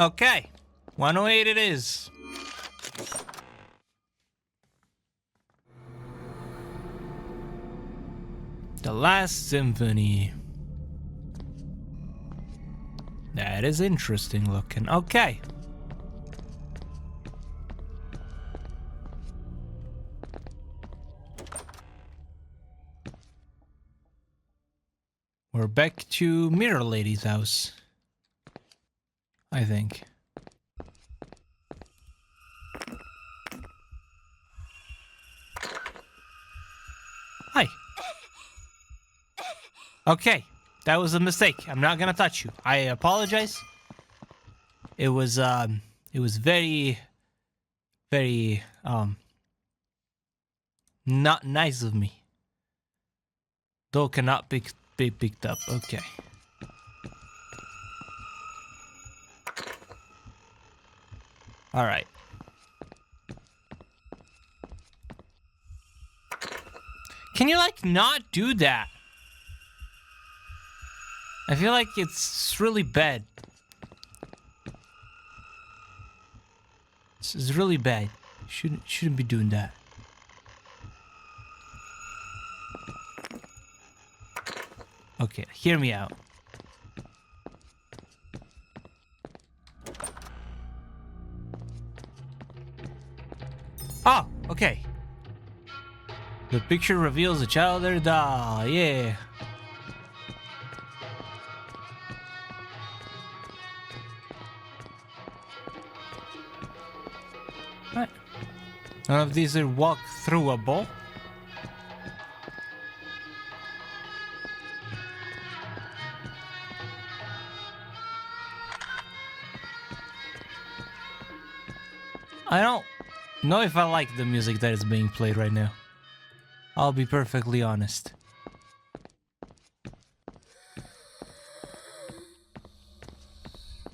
Okay. 108 it is. The Last Symphony. That is interesting looking. Okay. We're back to Mirror Lady's house, I think. Hi. Okay, that was a mistake. I'm not gonna touch you. I apologize. It was very, very, not nice of me. Though cannot be picked up. Okay. All right. Can you like not do that? I feel like it's really bad. This is really bad. Shouldn't be doing that. Okay, hear me out. Oh, okay. The picture reveals a childer doll. Yeah. What? None of these are walk-throughable. I don't know if I like the music that is being played right now. I'll be perfectly honest.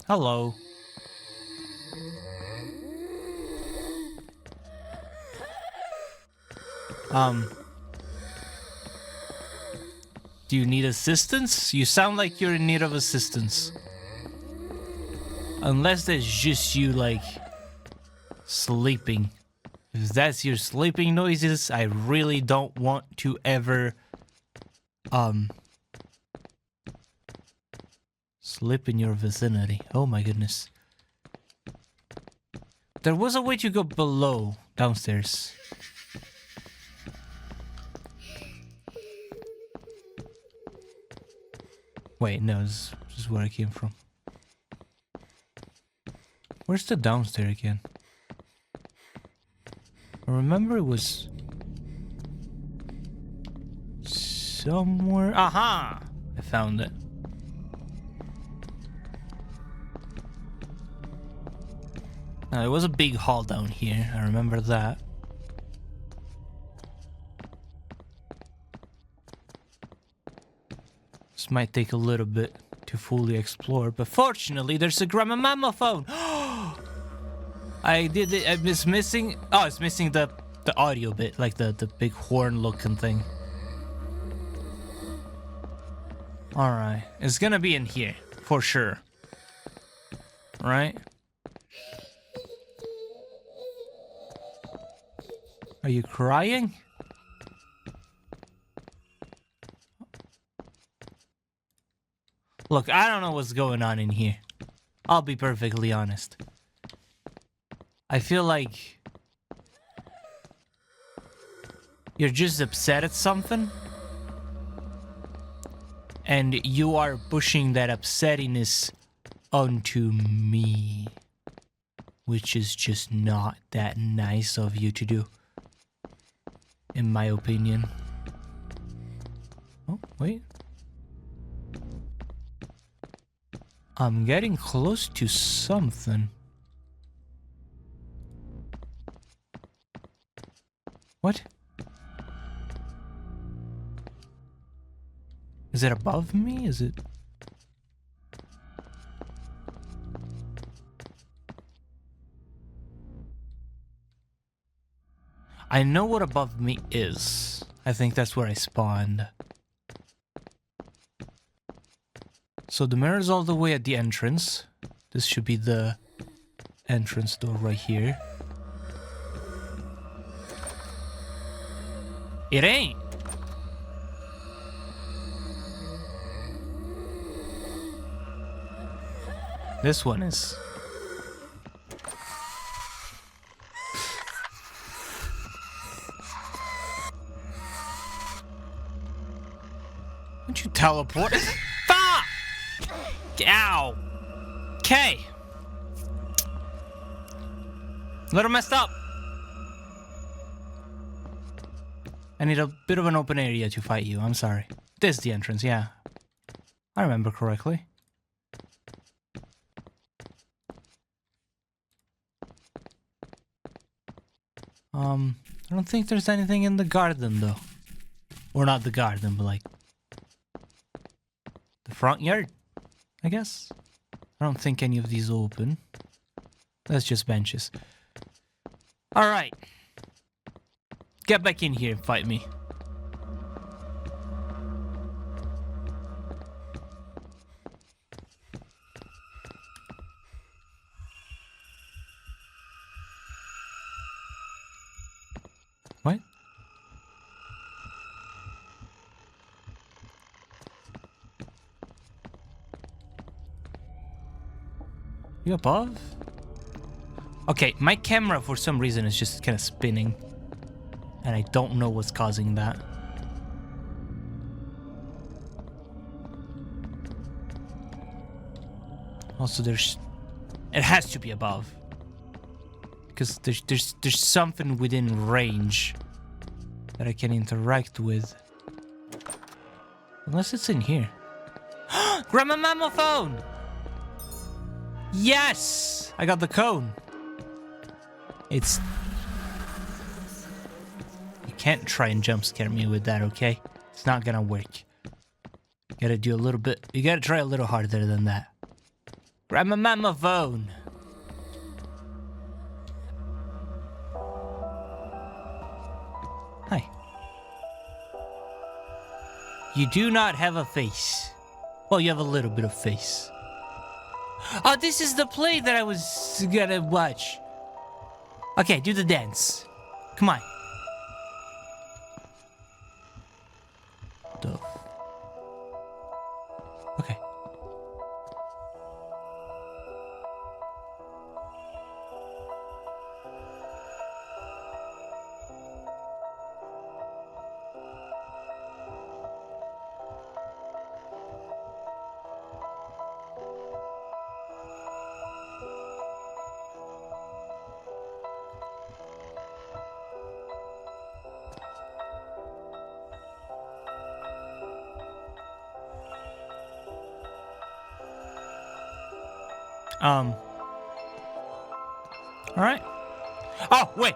Hello. Do you need assistance? You sound like you're in need of assistance. Unless that's just you, like, sleeping. If that's your sleeping noises, I really don't want to ever, slip in your vicinity. Oh my goodness. There was a way to go below, downstairs. Wait, no, this is where I came from. Where's the downstairs again? I remember it was somewhere. Aha! I found it. Now, there was a big hall down here. I remember that. This might take a little bit to fully explore, but fortunately, there's a grandma mammophone. I did it. It's missing. Oh, it's missing the audio bit, like the big horn looking thing. All right, it's gonna be in here for sure. Right? Are you crying? Look, I don't know what's going on in here. I'll be perfectly honest. I feel like you're just upset at something, and you are pushing that upsettiness onto me, which is just not that nice of you to do, in my opinion. Oh, wait. I'm getting close to something. What? Is it above me? Is it? I know what above me is. I think that's where I spawned. So the mirror's all the way at the entrance. This should be the entrance door right here. It ain't. This one is. Don't you teleport? Fuck! Ow! Okay. Little messed up. I need a bit of an open area to fight you. I'm sorry. This is the entrance, yeah. I remember correctly. I don't think there's anything in the garden, though. Or not the garden, but like... the front yard, I guess? I don't think any of these open. That's just benches. Alright. Get back in here and fight me. What? You above? Okay, my camera for some reason is just kind of spinning. And I don't know what's causing that. Also, there's... it has to be above. Because there's something within range that I can interact with. Unless it's in here. Grandma Mammal phone! Yes! I got the cone. It's... you can't try and jump scare me with that, okay? It's not gonna work. You gotta do a little bit... you gotta try a little harder than that. Grandma Mammal phone! Hi. You do not have a face. Well, you have a little bit of face. Oh, this is the play that I was gonna watch. Okay, do the dance. Come on. Dove. Okay. All right. Oh, wait.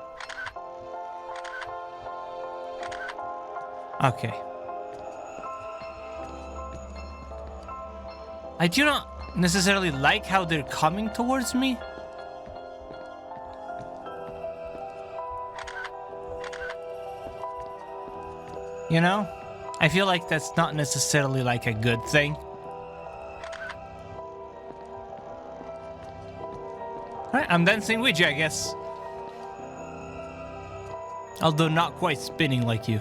Okay. I do not necessarily like how they're coming towards me. You know? I feel like that's not necessarily like a good thing. Alright, I'm dancing with you, I guess. Although not quite spinning like you.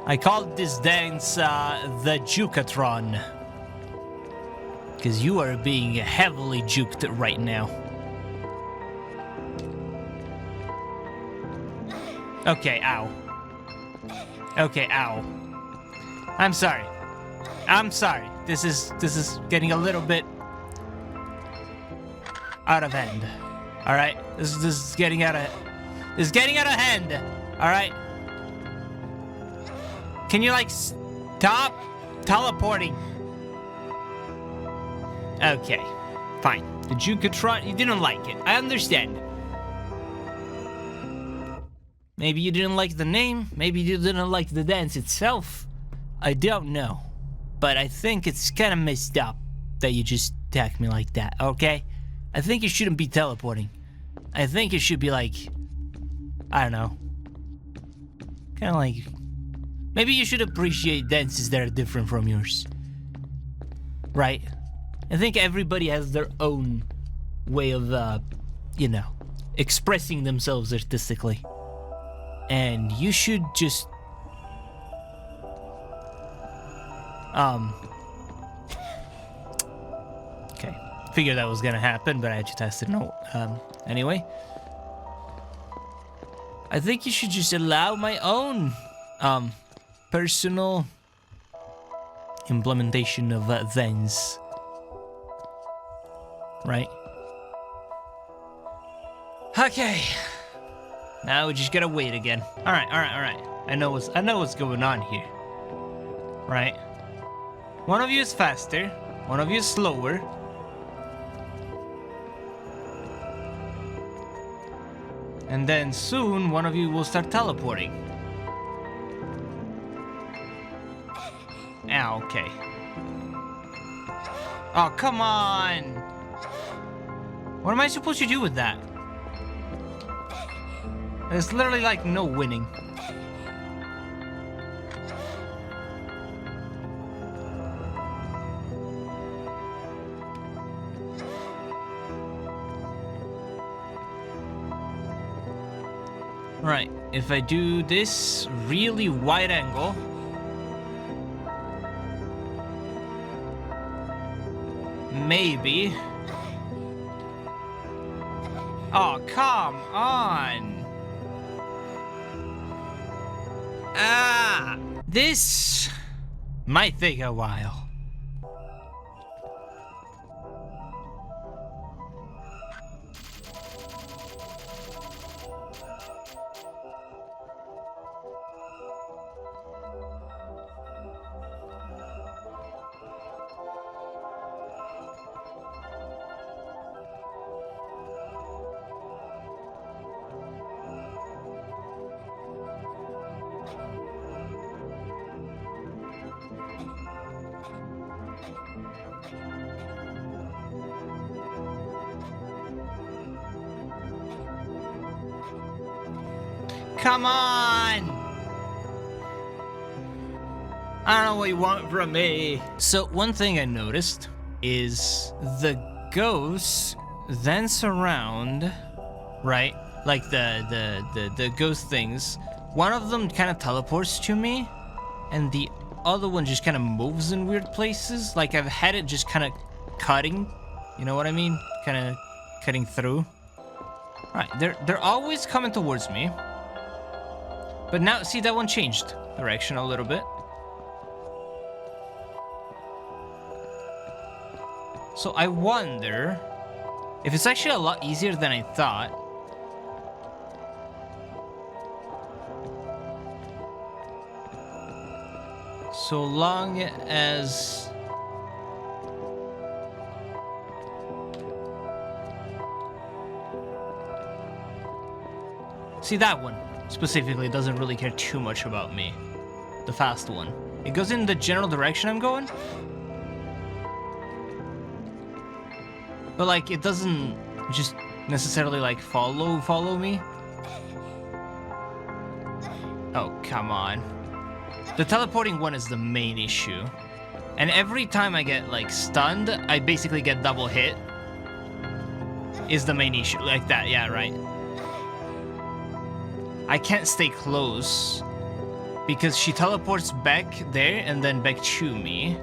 I called this dance the Jukatron. Because you are being heavily juked right now. Okay, ow. Okay, ow. I'm sorry. I'm sorry. This is getting a little bit out of hand. All right, this is getting out of hand. All right. Can you like stop teleporting? Okay, fine. The Jukatron, you didn't like it. I understand. Maybe you didn't like the name. Maybe you didn't like the dance itself. I don't know. But I think it's kind of messed up that you just attack me like that, okay? I think you shouldn't be teleporting. I think it should be like, I don't know. Kind of like Maybe you should appreciate dances that are different from yours. Right? I think everybody has their own way of, you know, expressing themselves artistically. And you should just... Okay. Figured that was gonna happen, but I just tested no. Anyway. I think you should just allow my own, personal implementation of thens. Right? Okay. Now we just gotta wait again. Alright. I know what's going on here. Right? One of you is faster, one of you is slower. And then soon one of you will start teleporting. Ah, okay. Oh, come on! What am I supposed to do with that? There's literally like no winning. Right, if I do this really wide angle, maybe. Oh, come on. Ah, this might take a while. Come on! I don't know what you want from me. So one thing I noticed is the ghosts dance around, right? Like the ghost things. One of them kind of teleports to me, and the other one just kind of moves in weird places. Like I've had it just kind of cutting, you know what I mean? Kind of cutting through. Right, they're always coming towards me. But now, see, that one changed direction a little bit. So I wonder if it's actually a lot easier than I thought. So long as... See, that one specifically doesn't really care too much about me. The fast one. It goes in the general direction I'm going. But like, it doesn't just necessarily like follow me. Oh, come on. The teleporting one is the main issue. And every time I get like stunned, I basically get double hit. Is the main issue. Like that, yeah, right. I can't stay close because she teleports back there and then back to me.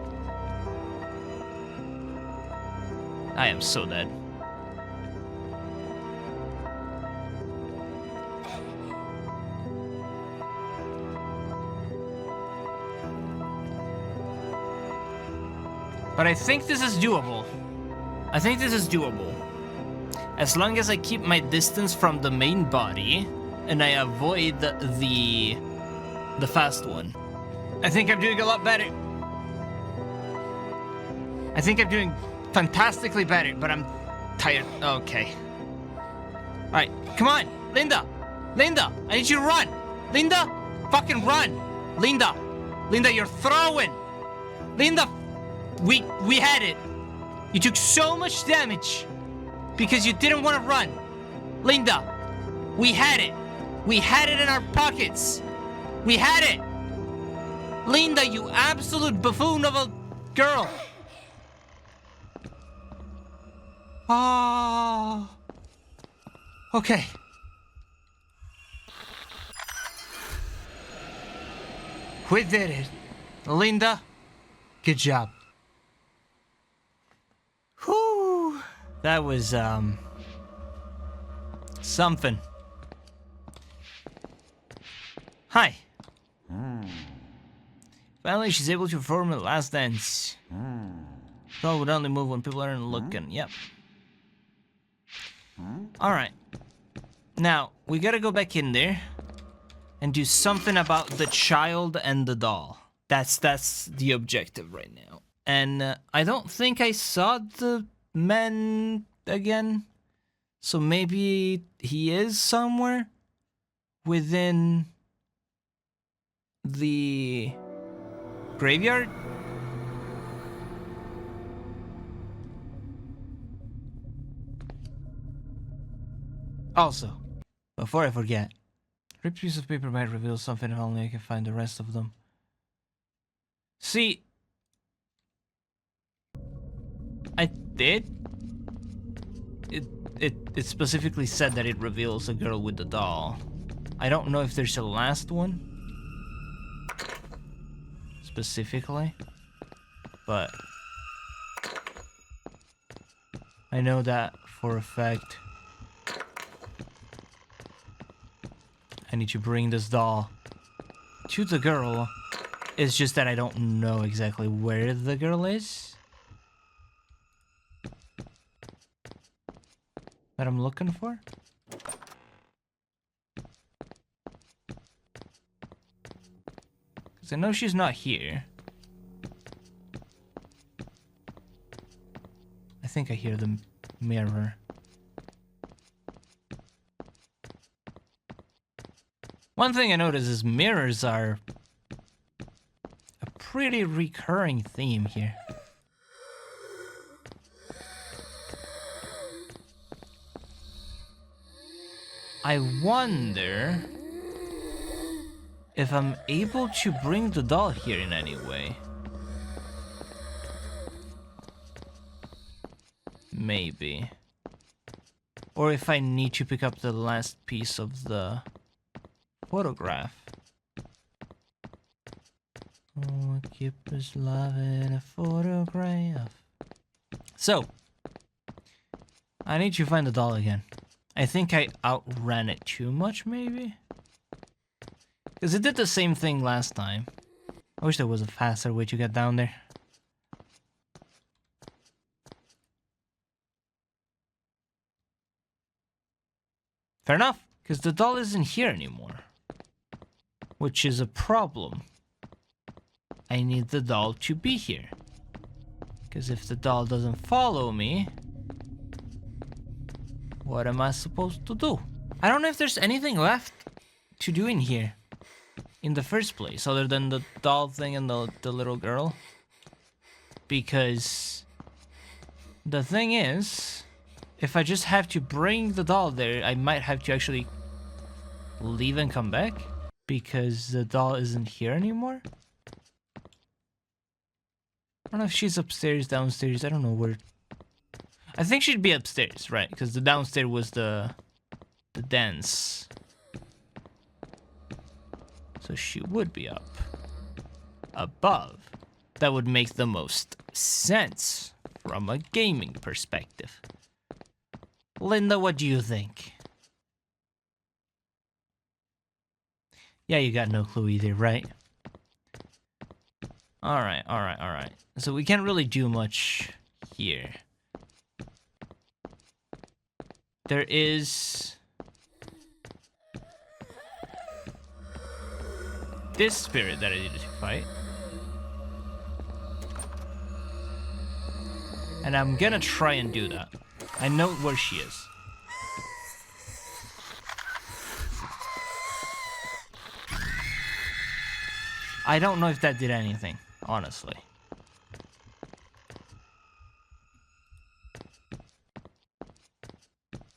I am so dead. But I think this is doable. I think this is doable. As long as I keep my distance from the main body and I avoid the fast one. I think I'm doing a lot better. I think I'm doing fantastically better, but I'm tired. Okay. Alright, come on, Linda! Linda, I need you to run! Linda, fucking run! Linda, you're throwing! Linda, we had it. You took so much damage because you didn't want to run. Linda, we had it. We had it in our pockets. We had it. Linda, you absolute buffoon of a girl! Ah. Okay. We did it. Linda, good job. Whew. That was, something. Hi. Finally, she's able to perform the last dance. Doll would only move when people aren't looking. Yep. Alright. Now, we gotta go back in there and do something about the child and the doll. That's the objective right now. And I don't think I saw the man again. So maybe he is somewhere within the graveyard? Also, before I forget, ripped piece of paper might reveal something if only I can find the rest of them. See, I did. It specifically said that it reveals a girl with the doll. I don't know if there's a last one specifically, but I know that for a fact. I need to bring this doll to the girl. It's just that I don't know exactly where the girl is that I'm looking for. Because I know she's not here. I think I hear the mirror. One thing I noticed is mirrors are a pretty recurring theme here. I wonder if I'm able to bring the doll here in any way. Maybe. Or if I need to pick up the last piece of the photograph. Oh, I keep this love in a photograph. So, I need to find the doll again. I think I outran it too much, maybe? Because it did the same thing last time. I wish there was a faster way to get down there. Fair enough, because the doll isn't here anymore. Which is a problem. I need the doll to be here. Because if the doll doesn't follow me, what am I supposed to do? I don't know if there's anything left to do in here in the first place, other than the doll thing and the little girl. Because the thing is, if I just have to bring the doll there, I might have to actually leave and come back. Because the doll isn't here anymore. I don't know if she's upstairs, downstairs, I don't know where. I think she'd be upstairs, right? Because the downstairs was the dance. So she would be up. Above. That would make the most sense from a gaming perspective. Linda, what do you think? Yeah, you got no clue either, right? Alright. So we can't really do much here. There is this spirit that I needed to fight. And I'm gonna try and do that. I know where she is. I don't know if that did anything, honestly.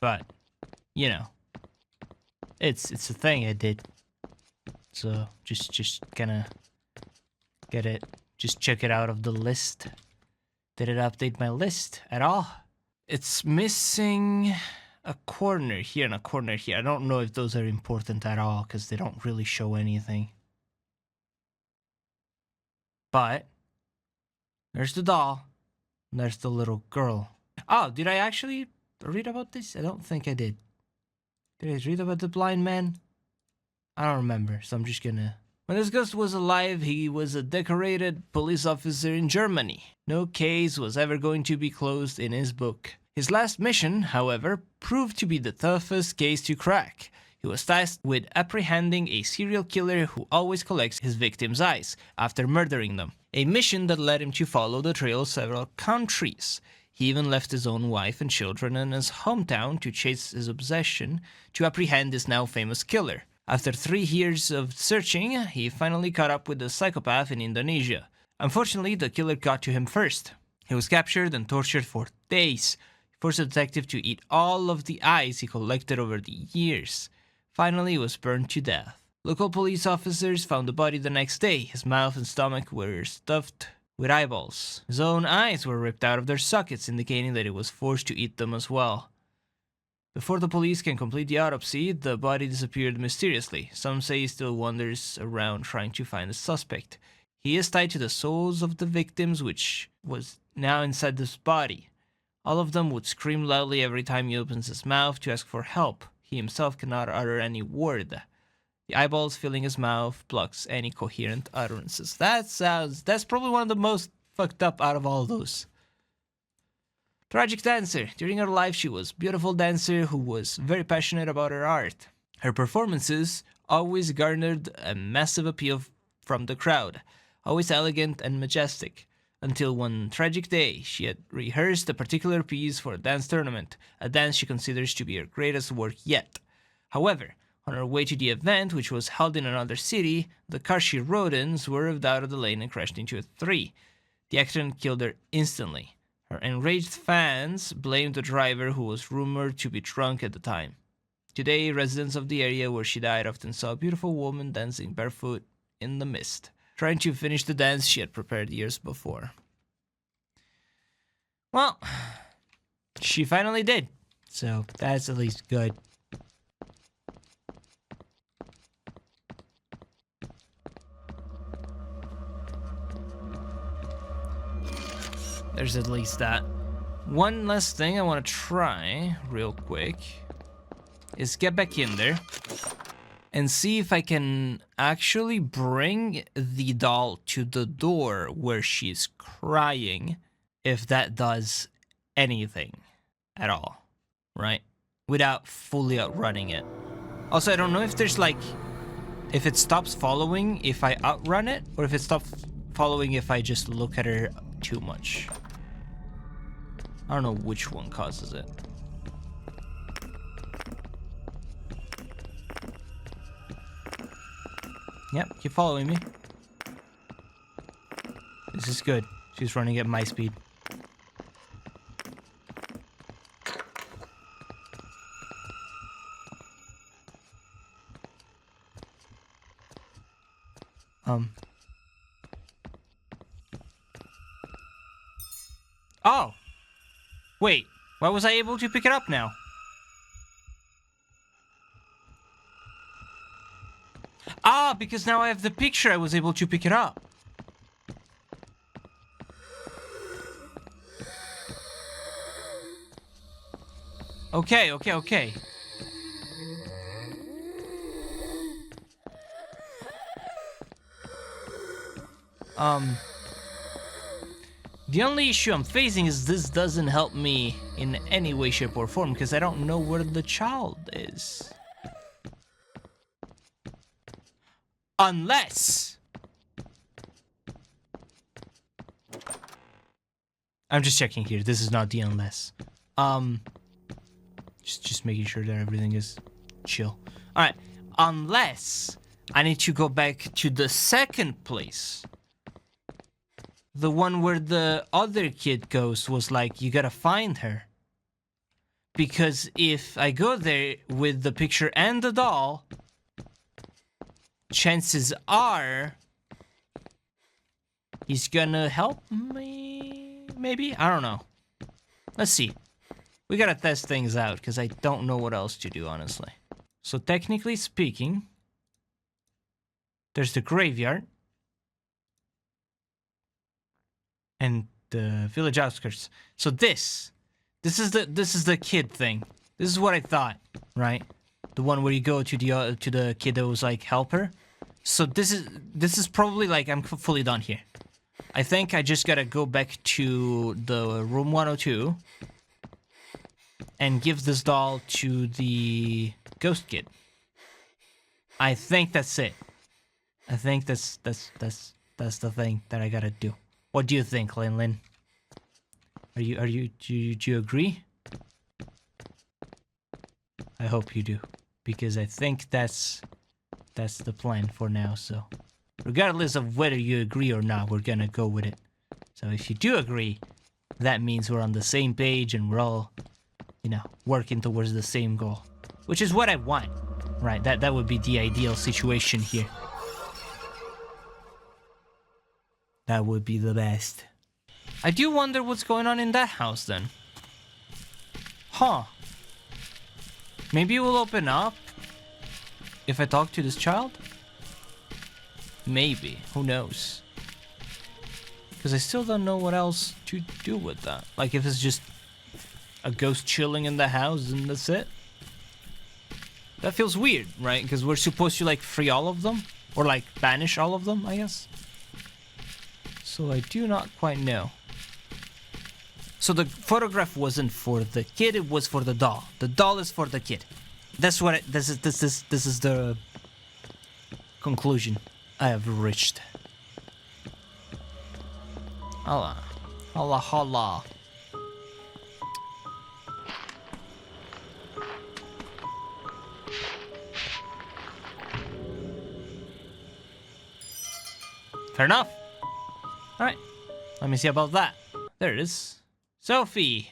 But, you know, it's a thing I did. So just gonna Get it. Just check it out of the list. Did it update my list at all? It's missing a corner here and a corner here. I don't know if those are important at all because they don't really show anything. But there's the doll. And there's the little girl. Oh, did I actually read about this? I don't think I did. Did I read about the blind man? I don't remember, so I'm just gonna... When this ghost was alive, he was a decorated police officer in Germany. No case was ever going to be closed in his book. His last mission, however, proved to be the toughest case to crack. He was tasked with apprehending a serial killer who always collects his victims' eyes after murdering them. A mission that led him to follow the trail of several countries. He even left his own wife and children in his hometown to chase his obsession to apprehend this now famous killer. After 3 years of searching, he finally caught up with the psychopath in Indonesia. Unfortunately, the killer got to him first. He was captured and tortured for days. He forced the detective to eat all of the eyes he collected over the years. Finally, he was burned to death. Local police officers found the body the next day. His mouth and stomach were stuffed with eyeballs. His own eyes were ripped out of their sockets, indicating that he was forced to eat them as well. Before the police can complete the autopsy, the body disappeared mysteriously. Some say he still wanders around trying to find the suspect. He is tied to the souls of the victims, which was now inside this body. All of them would scream loudly every time he opens his mouth to ask for help. He himself cannot utter any word. The eyeballs filling his mouth blocks any coherent utterances. That's probably one of the most fucked up out of all those. Tragic dancer. During her life, she was a beautiful dancer who was very passionate about her art. Her performances always garnered a massive appeal from the crowd, always elegant and majestic, until one tragic day she had rehearsed a particular piece for a dance tournament, a dance she considers to be her greatest work yet. However, on her way to the event, which was held in another city, the car she rode in swerved out of the lane and crashed into a tree. The accident killed her instantly. Her enraged fans blamed the driver, who was rumored to be drunk at the time. Today, residents of the area where she died often saw a beautiful woman dancing barefoot in the mist, trying to finish the dance she had prepared years before. Well, she finally did, so that's at least good. There's at least that. One last thing I want to try real quick is get back in there and see if I can actually bring the doll to the door where she's crying, if that does anything at all, right? Without fully outrunning it. Also, I don't know if there's like, if it stops following if I outrun it, or if it stops following if I just look at her too much. I don't know which one causes it. Yep, keep following me. This is good. She's running at my speed. Oh! Wait, why was I able to pick it up now? Ah, because now I have the picture, I was able to pick it up. Okay. The only issue I'm facing is this doesn't help me in any way, shape, or form because I don't know where the child is. Unless... I'm just checking here. This is not the unless. Just making sure that everything is chill. Alright. Unless I need to go back to the second place. The one where the other kid ghost was like, you gotta find her. Because if I go there with the picture and the doll, chances are He's gonna help me, maybe? I don't know. Let's see. We gotta test things out, because I don't know what else to do, honestly. So technically speaking, there's the graveyard. And the village outskirts. So this is the kid thing. This is what I thought, right? The one where you go to the kid that was like helper. So this is probably like I'm fully done here. I think I just gotta go back to the room 102 and give this doll to the ghost kid. I think that's it. I think that's the thing that I gotta do. What do you think, Lin? Do you agree? I hope you do, because I think that's the plan for now. So, regardless of whether you agree or not, we're gonna go with it. So if you do agree, that means we're on the same page and we're all, you know, working towards the same goal, which is what I want, right? That would be the ideal situation here. That would be the best. I do wonder what's going on in that house then. Huh. Maybe it will open up if I talk to this child? Maybe. Who knows? Because I still don't know what else to do with that. Like if it's just a ghost chilling in the house and that's it. That feels weird, right? Because we're supposed to like free all of them. Or like banish all of them, I guess. So I do not quite know. So the photograph wasn't for the kid, it was for the doll. The doll is for the kid. That's what this is the conclusion I have reached. Holla. Holla holla. Fair enough. Alright. Let me see about that. There it is. Sophie.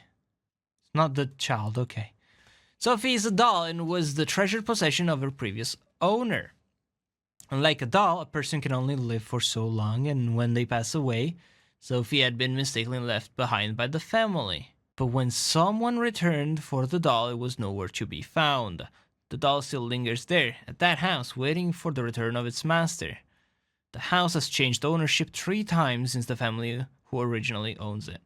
It's not the child, okay. Sophie is a doll and was the treasured possession of her previous owner. Unlike a doll, a person can only live for so long, and when they pass away, Sophie had been mistakenly left behind by the family. But when someone returned for the doll, it was nowhere to be found. The doll still lingers there, at that house, waiting for the return of its master. The house has changed ownership 3 times since the family who originally owns it.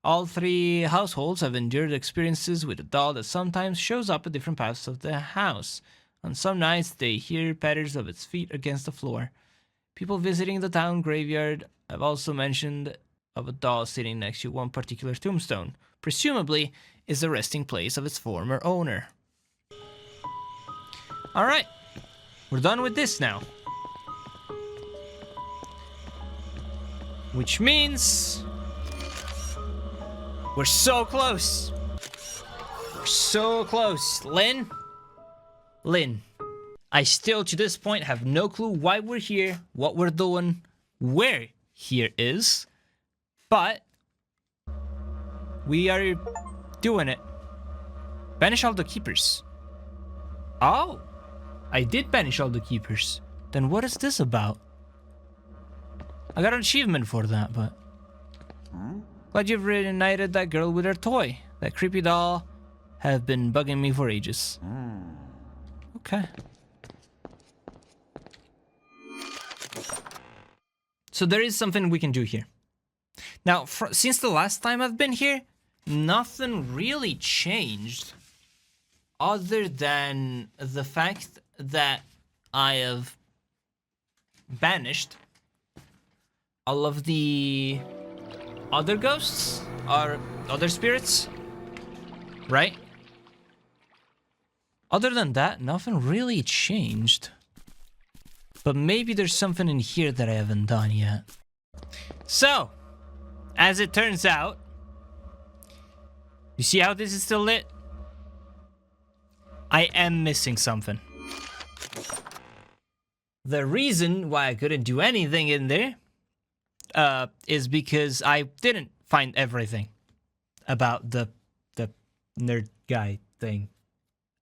All 3 households have endured experiences with a doll that sometimes shows up at different parts of the house. On some nights, they hear patters of its feet against the floor. People visiting the town graveyard have also mentioned of a doll sitting next to one particular tombstone. Presumably, is the resting place of its former owner. Alright, we're done with this now. Which means we're so close. We're so close. Lynn, I still to this point have no clue why we're here, what we're doing, where here is, but we are doing it. Banish all the keepers. Oh, I did banish all the keepers. Then what is this about? I got an achievement for that, but... Glad you've reunited that girl with her toy. That creepy doll have been bugging me for ages. Okay. So there is something we can do here. Now, since the last time I've been here, nothing really changed. Other than the fact that I have banished all of the other ghosts or other spirits, right? Other than that, nothing really changed. But maybe there's something in here that I haven't done yet. So, as it turns out, you see how this is still lit? I am missing something. The reason why I couldn't do anything in there is because I didn't find everything about the nerd guy thing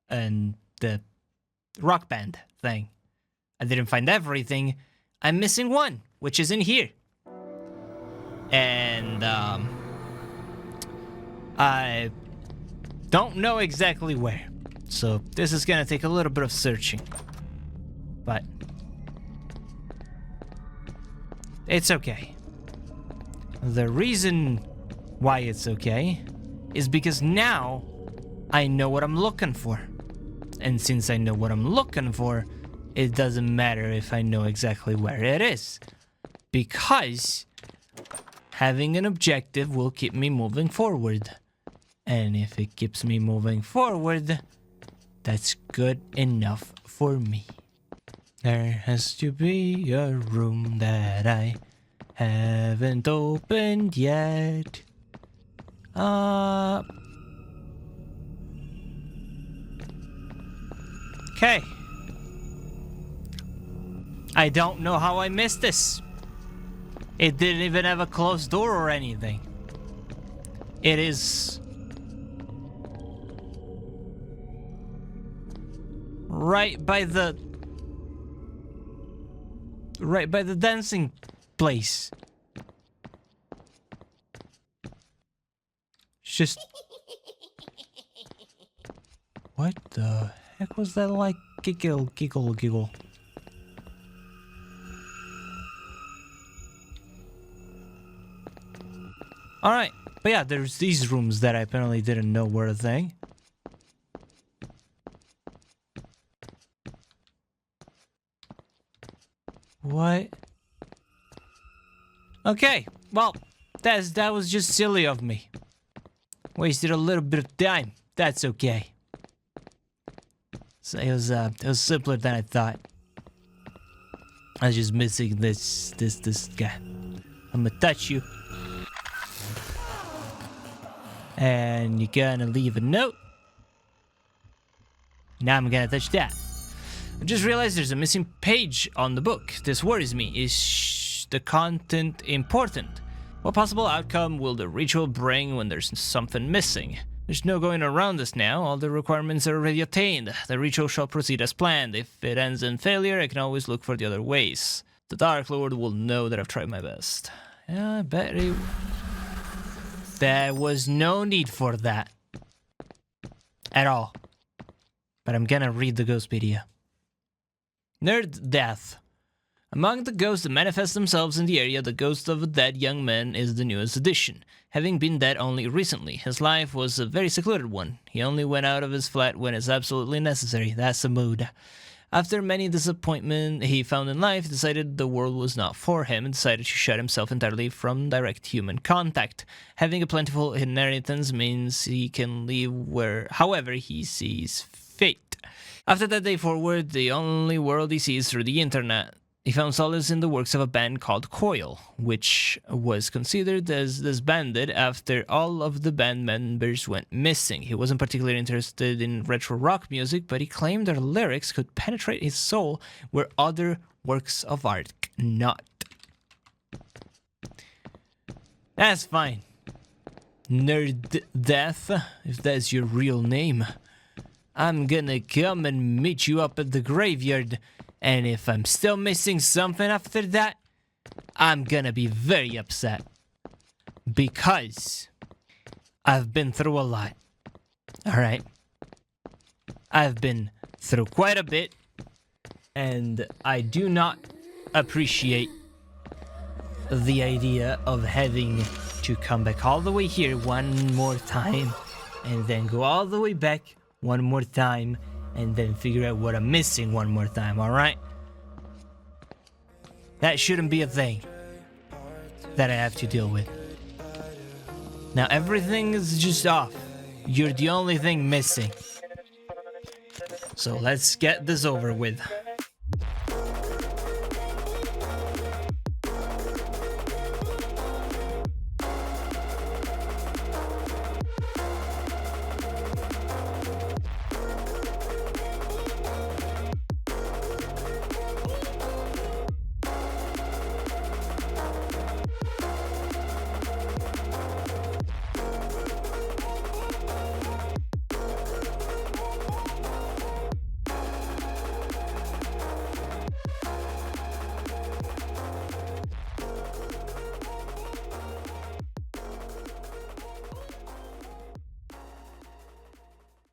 and the rock band thing. I didn't find everything. I'm missing one, which is in here. And I don't know exactly where. So this is gonna take a little bit of searching. But it's okay. The reason why it's okay is because now I know what I'm looking for. And since I know what I'm looking for, it doesn't matter if I know exactly where it is. Because having an objective will keep me moving forward. And if it keeps me moving forward, that's good enough for me. There has to be a room that I haven't opened yet. Okay. I don't know how I missed this. It didn't even have a closed door or anything. It is right by the dancing place. It's just, what the heck was that like? Giggle, giggle, giggle. Alright, but yeah, there's these rooms that I apparently didn't know were a thing. What? Okay, well, that was just silly of me. Wasted a little bit of time. That's okay. So it was simpler than I thought. I was just missing this guy. I'm gonna touch you. And you're gonna leave a note. Now I'm gonna touch that. I just realized there's a missing page on the book. This worries me. Is the content important? What possible outcome will the ritual bring when there's something missing? There's no going around this now. All the requirements are already attained. The ritual shall proceed as planned. If it ends in failure, I can always look for the other ways. The Dark Lord will know that I've tried my best. Yeah, I bet he... There was no need for that. At all. But I'm gonna read the Ghostpedia. Nerd Death. Among the ghosts that manifest themselves in the area, the ghost of a dead young man is the newest addition. Having been dead only recently, his life was a very secluded one. He only went out of his flat when it's absolutely necessary. That's a mood. After many disappointments he found in life, decided the world was not for him and decided to shut himself entirely from direct human contact. Having a plentiful inheritance means he can live however he sees fit. After that day forward, the only world he sees through the internet. He found solace in the works of a band called Coil, which was considered as disbanded after all of the band members went missing. He wasn't particularly interested in retro rock music, but he claimed their lyrics could penetrate his soul where other works of art cannot. That's fine. Nerd Death, if that's your real name. I'm gonna come and meet you up at the graveyard. And if I'm still missing something after that, I'm gonna be very upset. Because I've been through a lot. Alright? I've been through quite a bit. And I do not appreciate the idea of having to come back all the way here one more time. And then go all the way back one more time. And then figure out what I'm missing one more time, alright? That shouldn't be a thing that I have to deal with. Now everything is just off. You're the only thing missing. So let's get this over with.